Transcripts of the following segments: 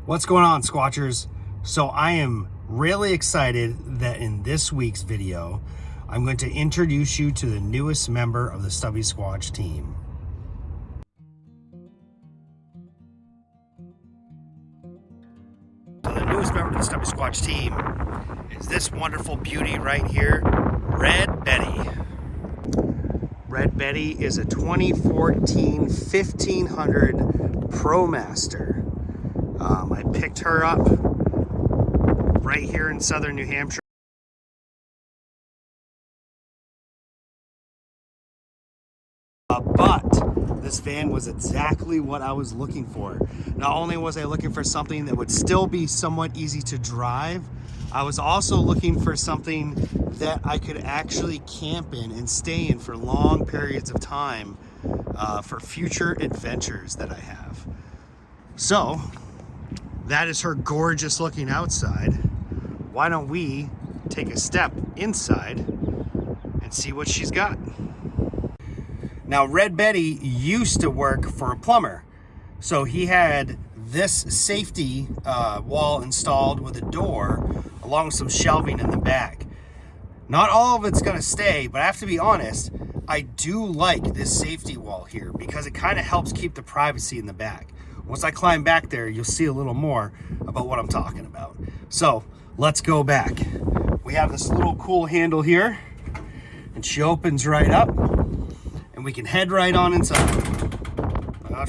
What's going on, Squatchers? So I am really excited that in this week's video, I'm going to introduce you to the newest member of the Stubby Squatch team. So the newest member of the Stubby Squatch team is this wonderful beauty right here, Red Betty. Red Betty is a 2014 1500 ProMaster. I picked her up right here in southern New Hampshire. But this van was exactly what I was looking for. Not only was I looking for something that would still be somewhat easy to drive, I was also looking for something that I could actually camp in and stay in for long periods of time for future adventures that I have. So that is her gorgeous looking outside. Why don't we take a step inside and see what she's got? Now, Red Betty used to work for a plumber. So he had this safety wall installed with a door along with some shelving in the back. Not all of it's gonna stay, but I have to be honest, I do like this safety wall here because it kind of helps keep the privacy in the back. Once I climb back there, you'll see a little more about what I'm talking about. So let's go back. We have this little cool handle here, and she opens right up, and we can head right on inside.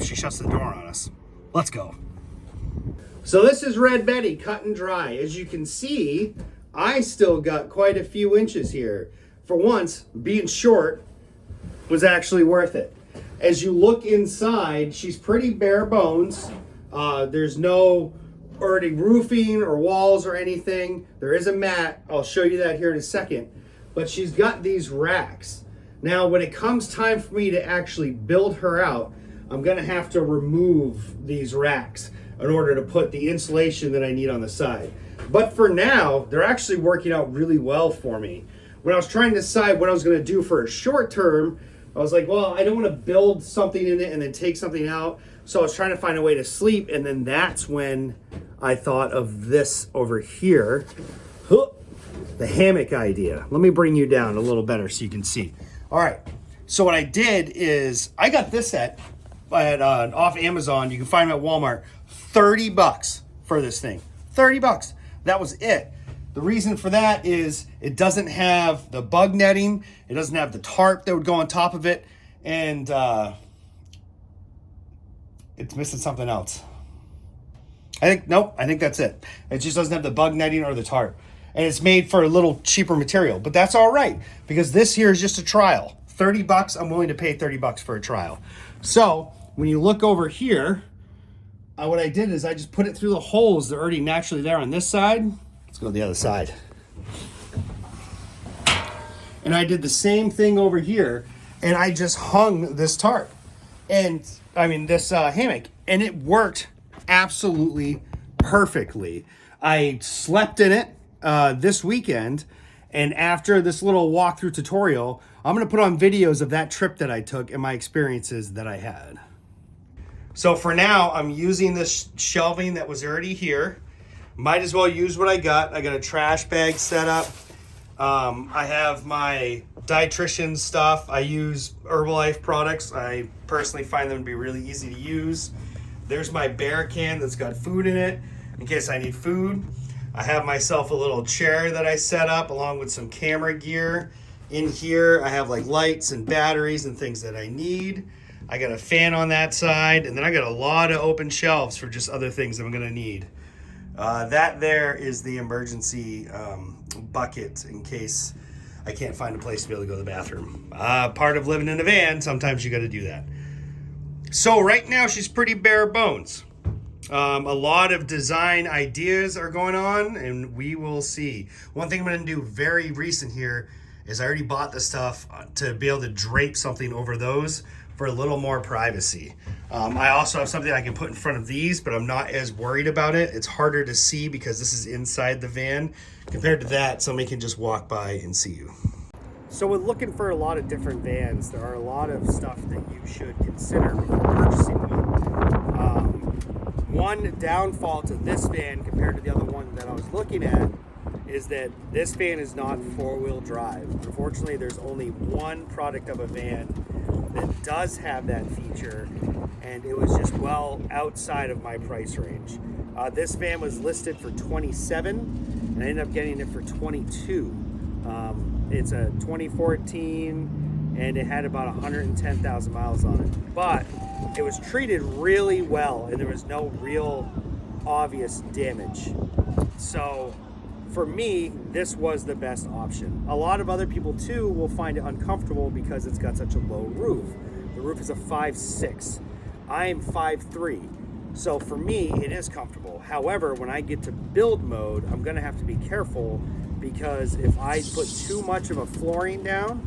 She shuts the door on us. Let's go. So this is Red Betty, cut and dry. As you can see, I still got quite a few inches here. For once, being short was actually worth it. As you look inside, she's pretty bare bones. There's no already roofing or walls or anything. There is a mat. I'll show you that here in a second. But she's got these racks. Now, when it comes time for me to actually build her out, I'm gonna have to remove these racks in order to put the insulation that I need on the side. But for now, they're actually working out really well for me. When I was trying to decide what I was gonna do for a short term, I was like, well, I don't want to build something in it and then take something out. So I was trying to find a way to sleep. And then that's when I thought of this over here, the hammock idea. Let me bring you down a little better so you can see. All right. So what I did is I got this set off Amazon. You can find them at Walmart. $30 for this thing. $30. That was it. The reason for that is it doesn't have the bug netting. It doesn't have the tarp that would go on top of it. And it's missing something else. I think that's it. It just doesn't have the bug netting or the tarp. And it's made for a little cheaper material. But that's all right, because this here is just a trial. $30, I'm willing to pay $30 for a trial. So when you look over here, what I did is I just put it through the holes that are already naturally there on this side. Let's go to the other side. And I did the same thing over here, and I just hung this tarp, this hammock, and it worked absolutely perfectly. I slept in it this weekend, and after this little walkthrough tutorial, I'm gonna put on videos of that trip that I took and my experiences that I had. So for now, I'm using this shelving that was already here. Might as well use what I got. I got a trash bag set up. I have my dietitian stuff. I use Herbalife products. I personally find them to be really easy to use. There's my bear can that's got food in it in case I need food. I have myself a little chair that I set up along with some camera gear. In here, I have like lights and batteries and things that I need. I got a fan on that side, and then I got a lot of open shelves for just other things that I'm gonna need. That there is the emergency bucket in case I can't find a place to be able to go to the bathroom. Part of living in a van, sometimes you got to do that. So right now she's pretty bare bones. A lot of design ideas are going on, and we will see. One thing I'm going to do very recent here is I already bought the stuff to be able to drape something over those for a little more privacy. I also have something I can put in front of these, but I'm not as worried about it. It's harder to see because this is inside the van. Compared to that, somebody can just walk by and see you. So with looking for a lot of different vans, there are a lot of stuff that you should consider before purchasing one. One downfall to this van compared to the other one that I was looking at is that this van is not four-wheel drive. Unfortunately, there's only one product of a van that does have that feature, and it was just well outside of my price range. This van was listed for $27, and I ended up getting it for $22. It's a 2014, and it had about 110,000 miles on it. But it was treated really well, and there was no real obvious damage. So for me, this was the best option. A lot of other people too will find it uncomfortable because it's got such a low roof. The roof is a 5'6". I am 5'3". So for me, it is comfortable. However, when I get to build mode, I'm gonna have to be careful, because if I put too much of a flooring down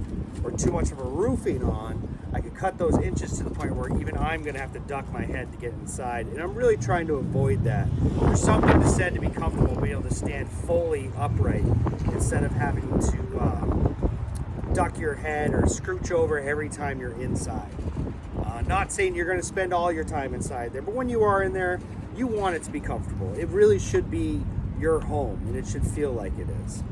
or too much of a roofing on, I could cut those inches to the point where even I'm gonna have to duck my head to get inside. And I'm really trying to avoid that. There's something to said to be comfortable being able to stand fully upright instead of having to duck your head or scooch over every time you're inside. Not saying you're gonna spend all your time inside there, but when you are in there, you want it to be comfortable. It really should be your home, and it should feel like it is.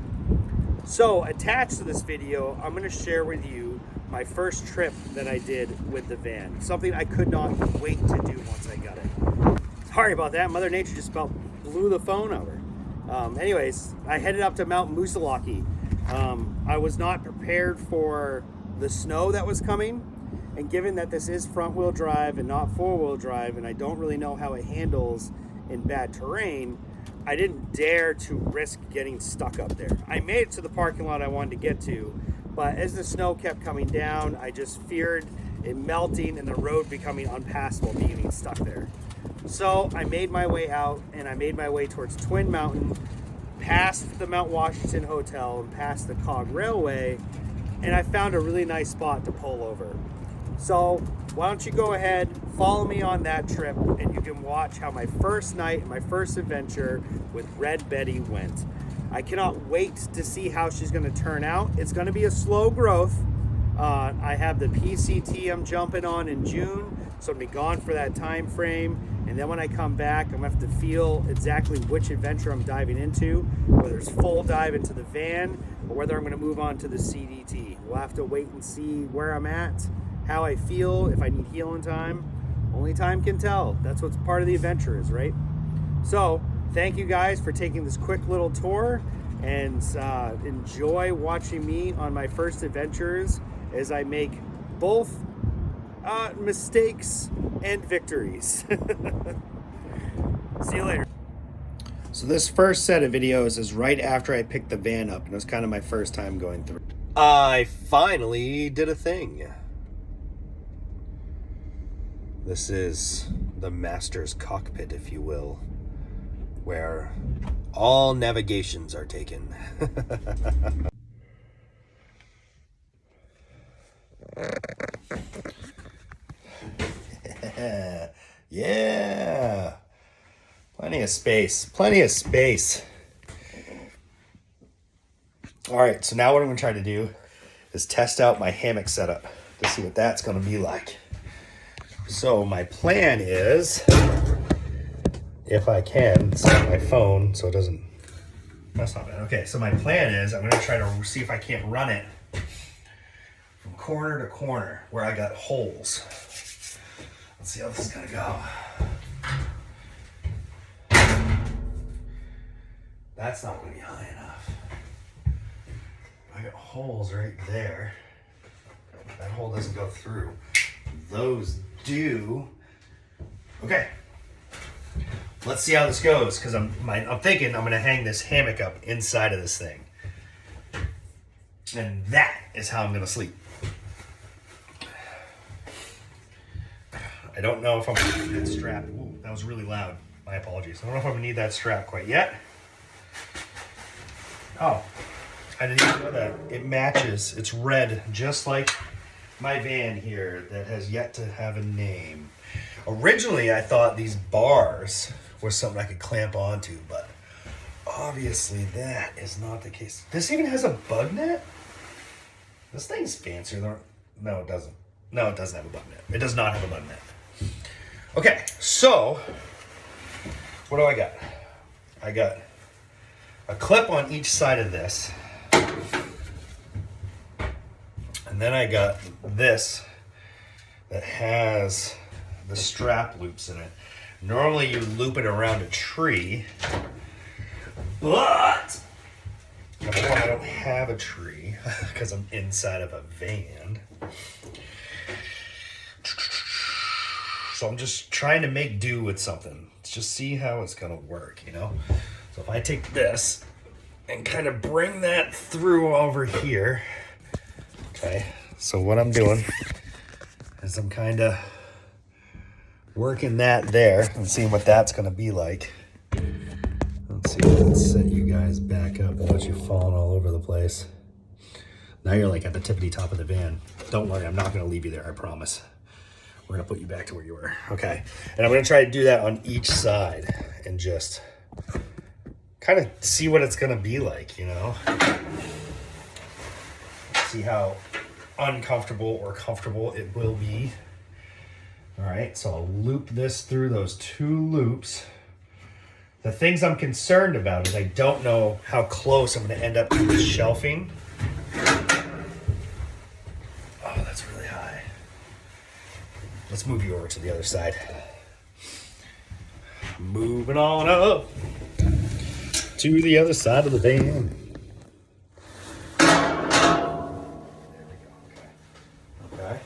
So attached to this video, I'm gonna share with you my first trip that I did with the van. Something I could not wait to do once I got it. Sorry about that, Mother Nature just about blew the phone over. Anyways, I headed up to Mount Moosilauke. I was not prepared for the snow that was coming, and given that this is front wheel drive and not four wheel drive, and I don't really know how it handles in bad terrain, I didn't dare to risk getting stuck up there. I made it to the parking lot I wanted to get to, but as the snow kept coming down, I just feared it melting and the road becoming unpassable, being stuck there. So I made my way out, and I made my way towards Twin Mountain, past the Mount Washington Hotel and past the Cog Railway, and I found a really nice spot to pull over. So why don't you go ahead, follow me on that trip, and you can watch how my first night, my first adventure with Red Betty went. I cannot wait to see how she's going to turn out. It's going to be a slow growth. I have the PCT I'm jumping on in June, so I'm going to be gone for that time frame. And then when I come back, I'm going to have to feel exactly which adventure I'm diving into, whether it's full dive into the van or whether I'm going to move on to the CDT. We'll have to wait and see where I'm at, how I feel, if I need healing time. Only time can tell. That's what's part of the adventure is, right? So thank you guys for taking this quick little tour, and enjoy watching me on my first adventures as I make both mistakes and victories. See you later. So this first set of videos is right after I picked the van up, and it was kind of my first time going through. I finally did a thing. This is the master's cockpit, if you will, where all navigations are taken. Yeah, plenty of space, plenty of space. All right, so now what I'm gonna try to do is test out my hammock setup to see what that's gonna be like. So my plan is, if I can, set my phone so it doesn't, that's not bad. Okay, so my plan is I'm gonna try to see if I can't run it from corner to corner where I got holes. Let's see how this is gonna go. That's not gonna be high enough. I got holes right there. That hole doesn't go through. Those do. Okay. Let's see how this goes, because I'm thinking I'm gonna hang this hammock up inside of this thing. And that is how I'm gonna sleep. I don't know if I'm gonna need that strap. Ooh, that was really loud. My apologies. I don't know if I'm gonna need that strap quite yet. Oh, I didn't even know that. It matches. It's red, just like my van here that has yet to have a name. Originally, I thought these bars was something I could clamp onto, but obviously that is not the case. This even has a bug net? This thing's fancier than... No, it doesn't. No, it doesn't have a bug net. It does not have a bug net. Okay, so what do I got? I got a clip on each side of this. And then I got this that has the strap loops in it. Normally you loop it around a tree, but I don't have a tree because I'm inside of a van. So I'm just trying to make do with something. Just see how it's gonna work, you know? So if I take this and kind of bring that through over here, okay? So what I'm doing is I'm kind of working that there and seeing what that's gonna be like. Let's see if I can set you guys back up without you falling all over the place. Now you're like at the tippity top of the van. Don't worry, I'm not gonna leave you there, I promise. We're gonna put you back to where you were. Okay, and I'm gonna try to do that on each side and just kind of see what it's gonna be like, you know? See how uncomfortable or comfortable it will be. All right, so I'll loop this through those 2 loops. The things I'm concerned about is I don't know how close I'm gonna end up to the shelving. Oh, that's really high. Let's move you over to the other side. Moving on up to the other side of the van. There we go. Okay.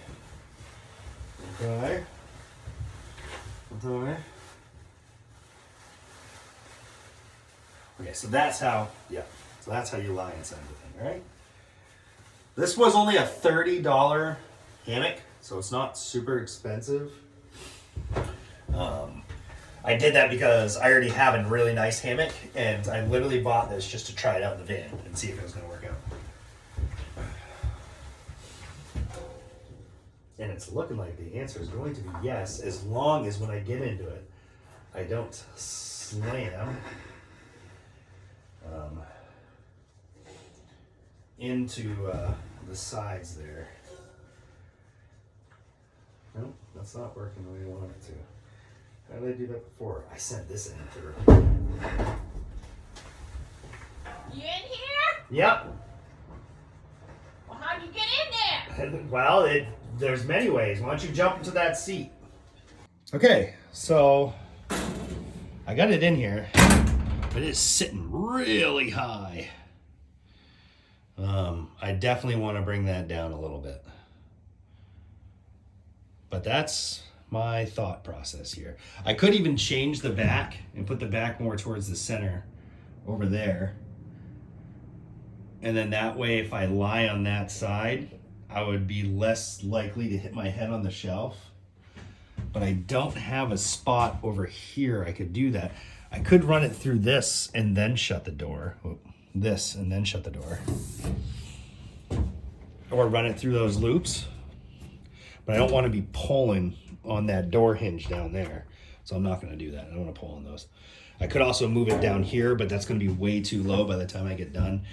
Okay. Okay. Okay, so that's how, so that's how you lie inside the thing, all right? This was only a $30 hammock, so it's not super expensive. I did that because I already have a really nice hammock, and I literally bought this just to try it out in the van and see if it was going to work out. And it's looking like the answer is going to be yes, as long as when I get into it, I don't slam into the sides there. Nope, that's not working the way I want it to. How did I do that before? I sent this in through. You in here? Yep. Well, how'd you get in there? Well, there's many ways. Why don't you jump into that seat? Okay, so I got it in here, but it's sitting really high. I definitely want to bring that down a little bit. But that's my thought process here. I could even change the back and put the back more towards the center over there. And then that way, if I lie on that side, I would be less likely to hit my head on the shelf. But I don't have a spot over here I could do that. I could run it through this and then shut the door. This and then shut the door. Or run it through those loops. But I don't want to be pulling on that door hinge down there. So I'm not going to do that. I don't want to pull on those. I could also move it down here, but that's going to be way too low by the time I get done.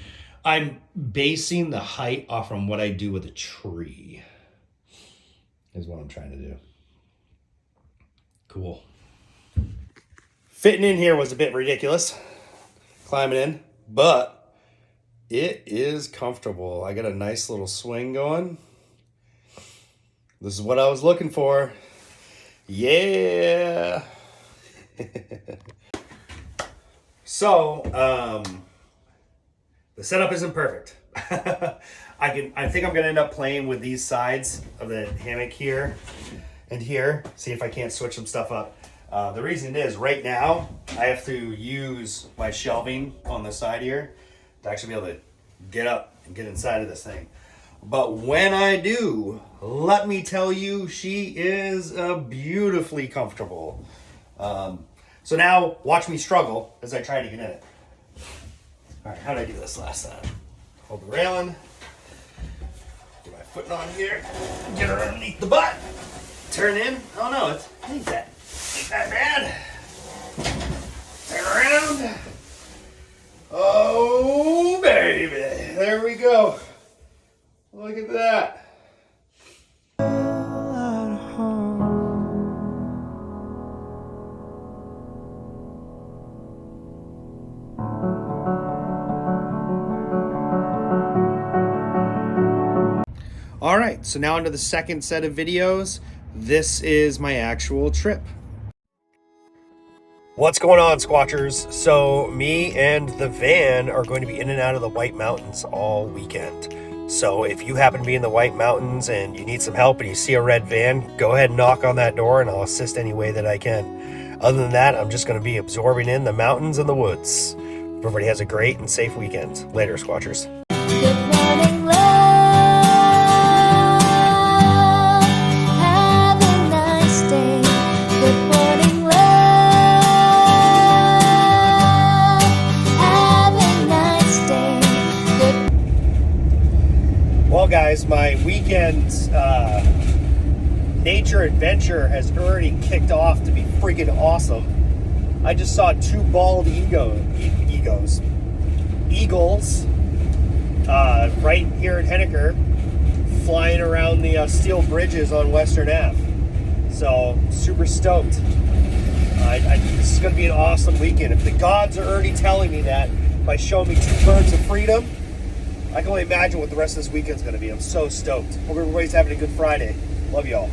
I'm basing the height off from what I do with a tree. Is what I'm trying to do. Cool. Fitting in here was a bit ridiculous. Climbing in, but it is comfortable. I got a nice little swing going. This is what I was looking for. Yeah. So, the setup isn't perfect. I think I'm gonna end up playing with these sides of the hammock here and here. See if I can't switch some stuff up. The reason is right now I have to use my shelving on the side here to actually be able to get up and get inside of this thing. But when I do, let me tell you, she is beautifully comfortable. So now watch me struggle as I try to get in it. All right, how did I do this last time? Hold the railing, get my foot on here, get her underneath the butt, turn in. Oh no, it ain't that bad. Turn around. Oh baby, there we go. Look at that. All right, so now onto the second set of videos. This is my actual trip. What's going on, Squatchers? So me and the van are going to be in and out of the White Mountains all weekend. So if you happen to be in the White Mountains and you need some help and you see a red van, go ahead and knock on that door and I'll assist any way that I can. Other than that, I'm just going to be absorbing in the mountains and the woods. Everybody has a great and safe weekend. Later, Squatchers. Good morning, love. Have a nice day. Good morning, love. Have a nice day. Well, guys, my weekend nature adventure has already kicked off to be freaking awesome. I just saw two bald eagles right here in Henniker flying around the steel bridges on Western Ave. So, super stoked. This is going to be an awesome weekend. If the gods are already telling me that by showing me two birds of freedom, I can only imagine what the rest of this weekend's going to be. I'm so stoked. Hope everybody's having a good Friday. Love y'all.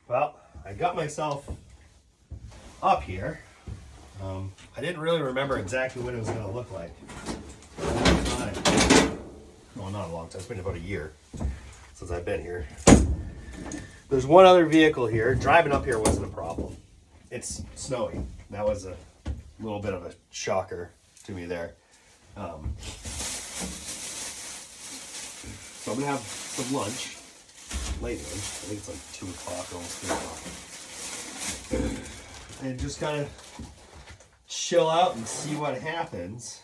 Well, I got myself up here. I didn't really remember exactly what it was going to look like. Well, not a long time. It's been about a year since I've been here. There's one other vehicle here. Driving up here wasn't a problem. It's snowy. That was a little bit of a shocker to me there. So I'm going to have some lunch. Late lunch. I think it's like 2 o'clock, almost 3 o'clock. And just kind of chill out and see what happens.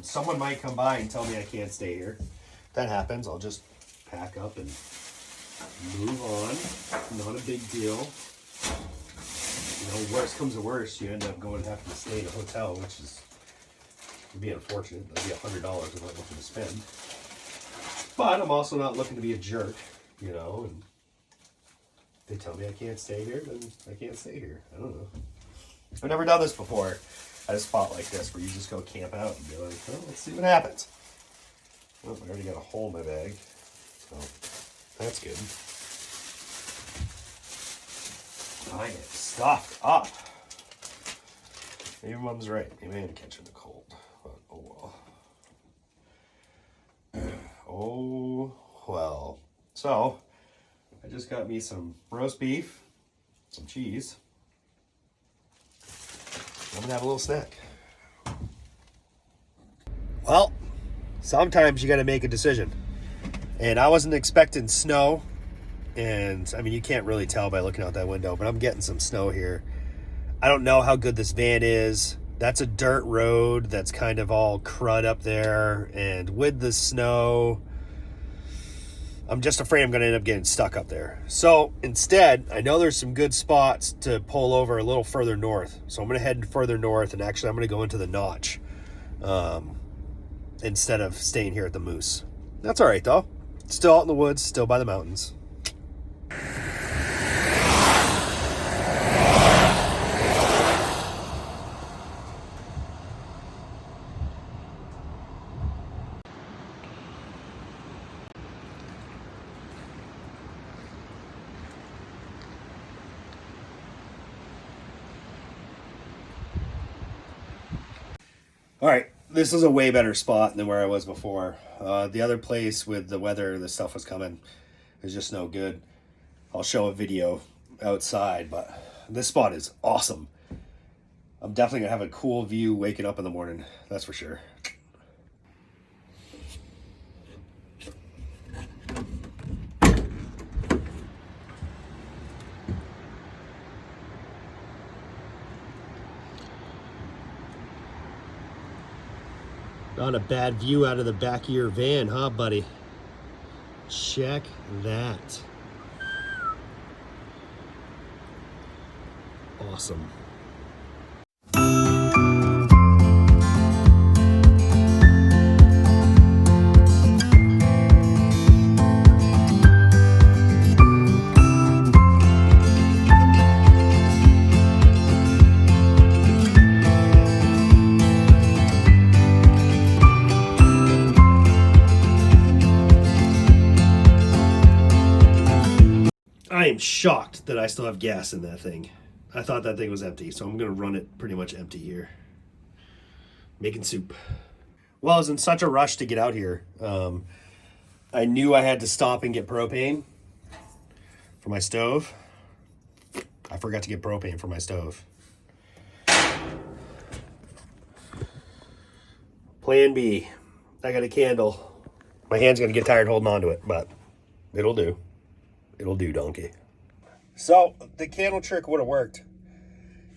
Someone might come by and tell me I can't stay here. If that happens, I'll just pack up and move on. Not a big deal. You know, worst comes to worst, you end up going to have to stay in a hotel, which is would be unfortunate. That'd be $100 I'm not looking to spend. But I'm also not looking to be a jerk. You know, and if they tell me I can't stay here, then I can't stay here. I don't know. I've never done this before at a spot like this where you just go camp out and be like, oh, let's see what happens. Well, I already got a hole in my bag, so that's good. I am stocked up. Maybe Mom's right. Maybe I'm catching the cold, but oh well. Oh well. So, I just got me some roast beef, some cheese. I'm gonna have a little snack. Well, sometimes you gotta make a decision. And I wasn't expecting snow. And, I mean, you can't really tell by looking out that window, but I'm getting some snow here. I don't know how good this van is. That's a dirt road that's kind of all crud up there. And with the snow, I'm just afraid I'm going to end up getting stuck up there. So instead, I know there's some good spots to pull over a little further north. So I'm going to head further north, and actually I'm going to go into the Notch instead of staying here at the Moose. That's all right, though. Still out in the woods, still by the mountains. All right, this is a way better spot than where I was before. The other place with the weather, the stuff was coming, is just no good. I'll show a video outside, but this spot is awesome. I'm definitely gonna have a cool view waking up in the morning, that's for sure. Not a bad view out of the back of your van, huh, buddy? Check that. Awesome. I am shocked that I still have gas in that thing. I thought that thing was empty, so I'm gonna run it pretty much empty here. Making soup. Well, I was in such a rush to get out here. I knew I had to stop and get propane for my stove. I forgot to get propane for my stove. Plan B. I got a candle. My hand's gonna get tired holding on to it, but it'll do. It'll do, donkey. So the candle trick would have worked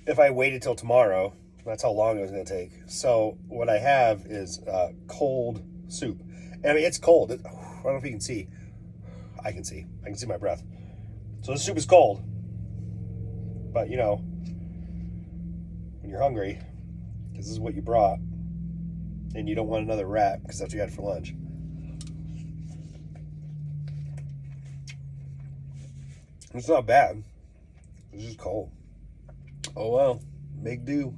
if I waited till tomorrow. That's how long it was going to take. So what I have is cold soup. And I mean, it's cold. I don't know if you can see. I can see my breath. So the soup is cold. But you know, when you're hungry, because this is what you brought, and you don't want another wrap because that's what you had for lunch. It's not bad. It's just cold. Oh well, make do.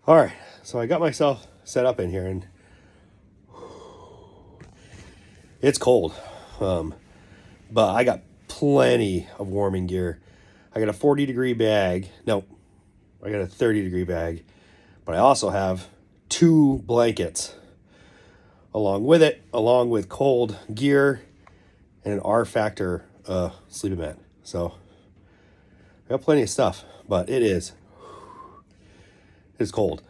All right, so I got myself set up in here, and it's cold, but I got plenty of warming gear. I got a 40-degree bag. Nope, I got a 30-degree bag, but I also have 2 blankets along with it, along with cold gear and an R-Factor sleeping mat. So I got plenty of stuff, but it's cold.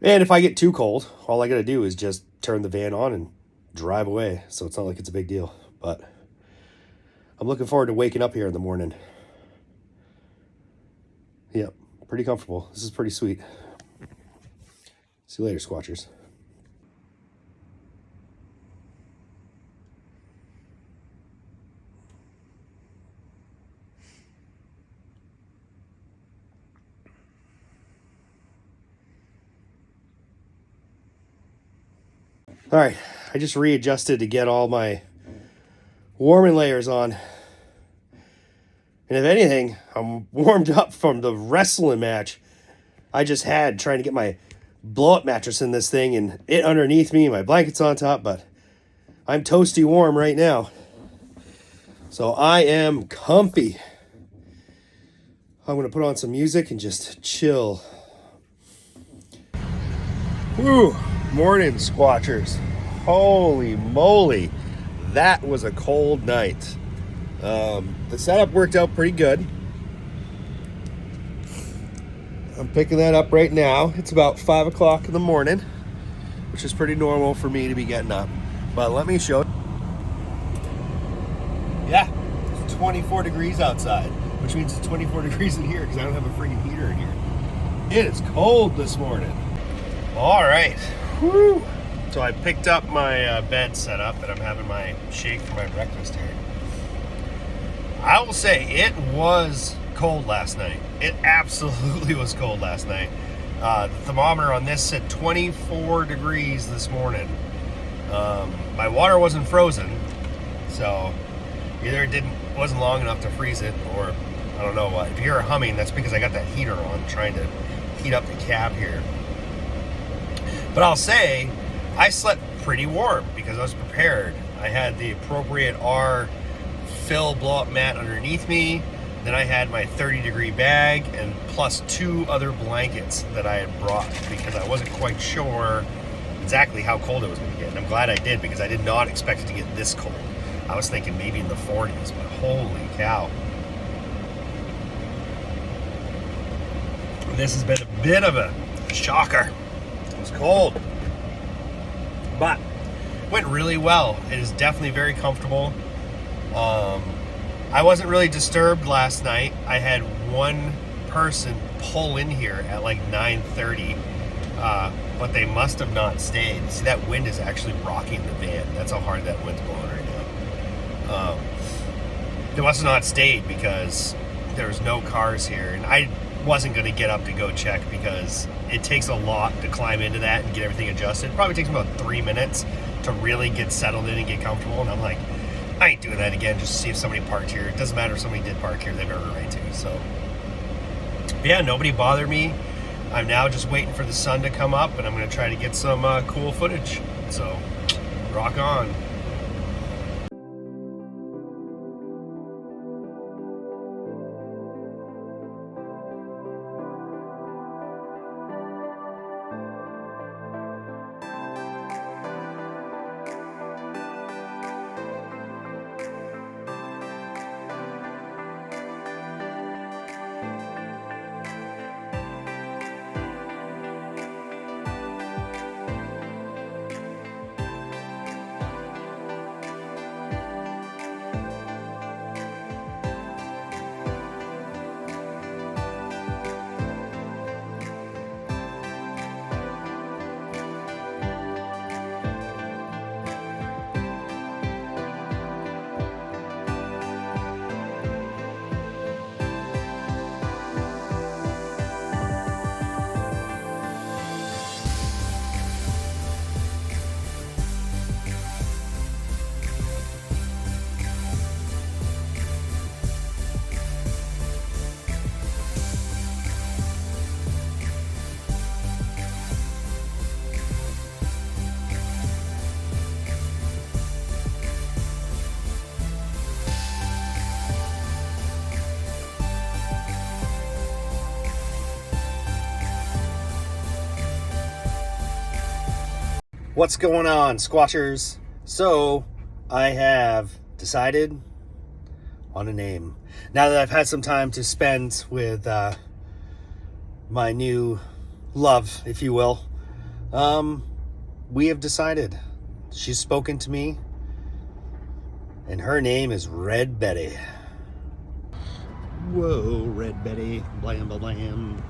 And if I get too cold, all I got to do is just turn the van on and drive away. So it's not like it's a big deal. But I'm looking forward to waking up here in the morning. Yep, pretty comfortable. This is pretty sweet. See you later, Squatchers. All right, I just readjusted to get all my warming layers on. And if anything, I'm warmed up from the wrestling match I just had trying to get my blow-up mattress in this thing and it underneath me, my blanket's on top, but I'm toasty warm right now. So I am comfy. I'm going to put on some music and just chill. Woo! Morning, Squatchers. Holy moly, that was a cold night. The setup worked out pretty good. I'm picking that up right now. It's about 5 o'clock in the morning, which is pretty normal for me to be getting up. But let me show you. Yeah, it's 24 degrees outside, which means it's 24 degrees in here because I don't have a freaking heater in here. It is cold this morning. All right. Woo. So I picked up my bed setup and I'm having my shake for my breakfast here. I will say it was cold last night. It absolutely was cold last night. The thermometer on this said 24 degrees this morning. My water wasn't frozen, so either it wasn't long enough to freeze it, or I don't know what. If you hear humming, that's because I got that heater on trying to heat up the cab here. But I'll say, I slept pretty warm because I was prepared. I had the appropriate R fill blow-up mat underneath me. Then I had my 30-degree bag and plus 2 other blankets that I had brought because I wasn't quite sure exactly how cold it was going to get. And I'm glad I did because I did not expect it to get this cold. I was thinking maybe in the 40s, but holy cow. This has been a bit of a shocker. It was cold, but went really well. It is definitely very comfortable. I wasn't really disturbed last night. I had one person pull in here at like 9:30, but they must have not stayed. See, that wind is actually rocking the van. That's how hard that wind's blowing right now. They must have not stayed because there was no cars here, and I wasn't going to get up to go check because it takes a lot to climb into that and get everything adjusted. It probably takes about 3 minutes to really get settled in and get comfortable, and I'm like, I ain't doing that again just to see if somebody parked here. It doesn't matter if somebody did park here, they have every right to. So, but yeah, nobody bothered me. I'm now just waiting for the sun to come up, and I'm going to try to get some cool footage. So, rock on. What's going on, Squatchers? So, I have decided on a name. Now that I've had some time to spend with my new love, if you will, we have decided. She's spoken to me, and her name is Red Betty. Whoa, Red Betty, blam, blam, blam.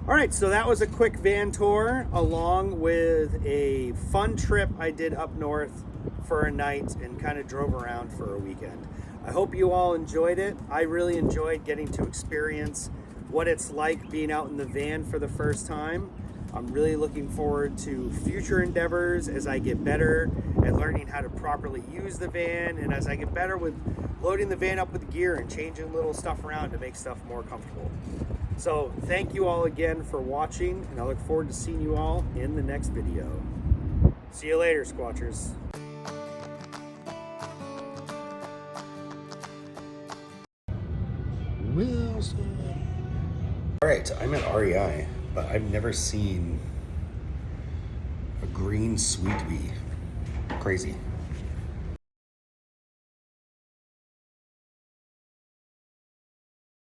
All right, so that was a quick van tour along with a fun trip I did up north for a night and kind of drove around for a weekend. I hope you all enjoyed it. I really enjoyed getting to experience what it's like being out in the van for the first time. I'm really looking forward to future endeavors as I get better at learning how to properly use the van and as I get better with loading the van up with gear and changing little stuff around to make stuff more comfortable. So thank you all again for watching, and I look forward to seeing you all in the next video. See you later, Squatchers. Wilson. All right, I'm at REI, but I've never seen a green sweet bee. Crazy.